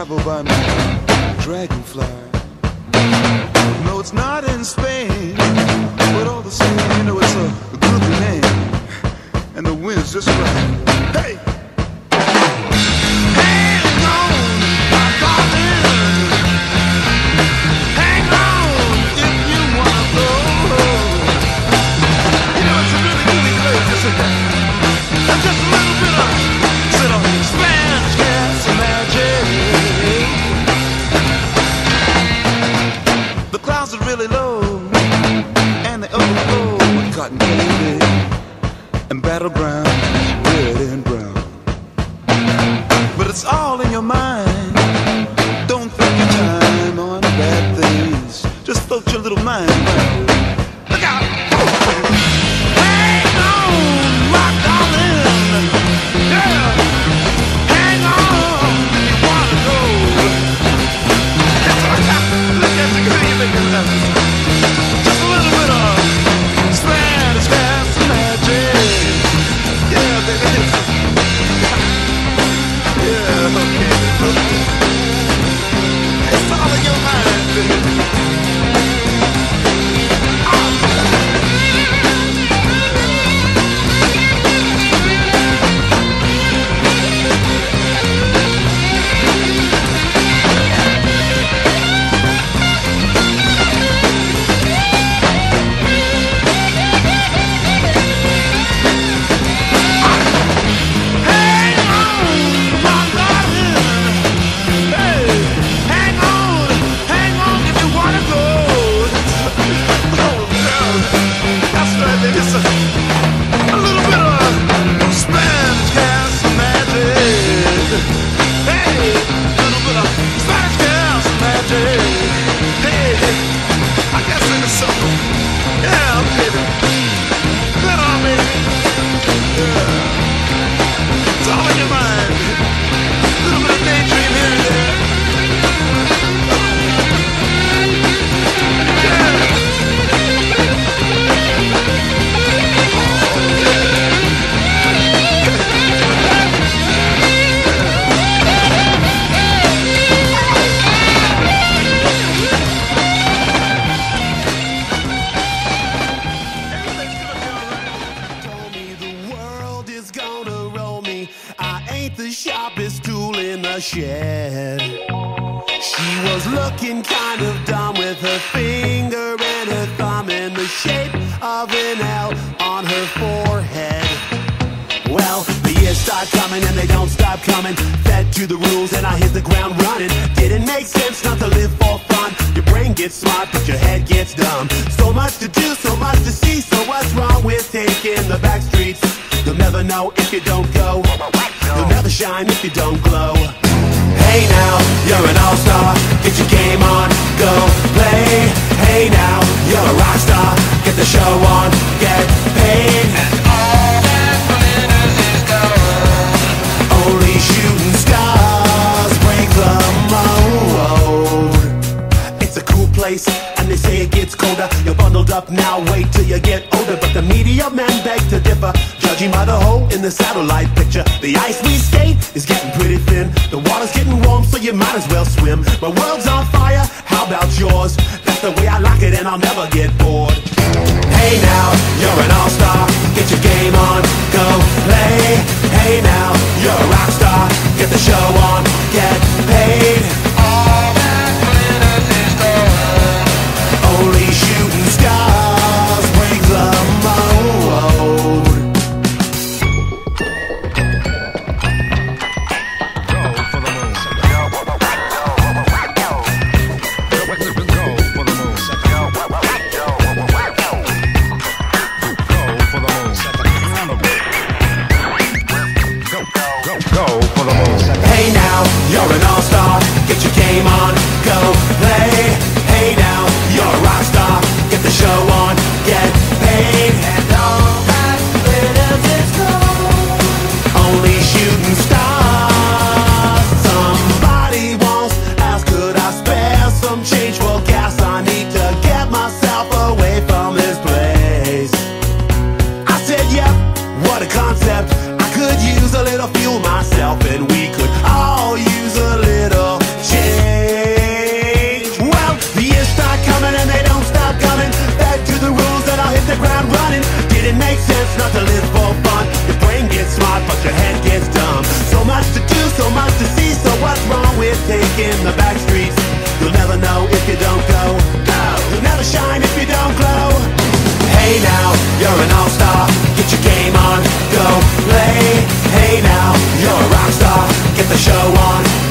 travel by my dragonfly. No, it's not in Spain, but all the same, you know, it's a good name, and the wind's just right. Hey! Hang on, my darling. Hang on if you wanna go. You know, it's a really good place, isn't it? And just a little bit of Spanish gas magic. The clouds are really low, and they overflow with cotton candy and battleground red and brown. But it's all in your mind. Don't think your time on bad things. Just float your little mind around. Look out! Hang on, my darling. Yeah. Hang on, you wanna go. That's all I got. Look at the good you make it left. Just a little bit of Spanish gas magic. Yeah, baby. Yeah, okay. It's all in your mind, baby. Shed. She was looking kind of dumb with her finger and her thumb in the shape of an L on her forehead. Well, the years start coming and they don't stop coming. Fed to the rules and I hit the ground running. Didn't make sense not to live for fun. Your brain gets smart but your head gets dumb. So much to do, so much to see. So what's wrong with taking the back streets? You'll never know if you don't go. You'll never shine if you don't glow. Hey now, you're an all-star. Get your game on, go play. Hey now, you're a rock star. Get the show on, get paid. And all that glitters is gold. Only shooting stars break the mold. It's a cool place, and they say it gets colder. You're bundled up now, wait till you get older. But the media men beg to differ, judging by the hole in the satellite picture. The ice we skate is getting pretty thin. The water's getting warm, so you might as well swim. My world's on fire, how about yours? That's the way I like it and I'll never get bored. Hey now, you're an all-star. Get your game on, go play. Hey now, you're a rock star. Get the show on, get paid. All that glitters is gold. Only shooting stars break the mold. For the moon. not to live for fun. Your brain gets smart, but your head gets dumb. So much to do, so much to see. So what's wrong with taking the back streets? You'll never know if you don't go. You'll never shine if you don't glow. Hey now, you're an all-star. Get your game on, go play. Hey now, you're a rock star. Get the show on.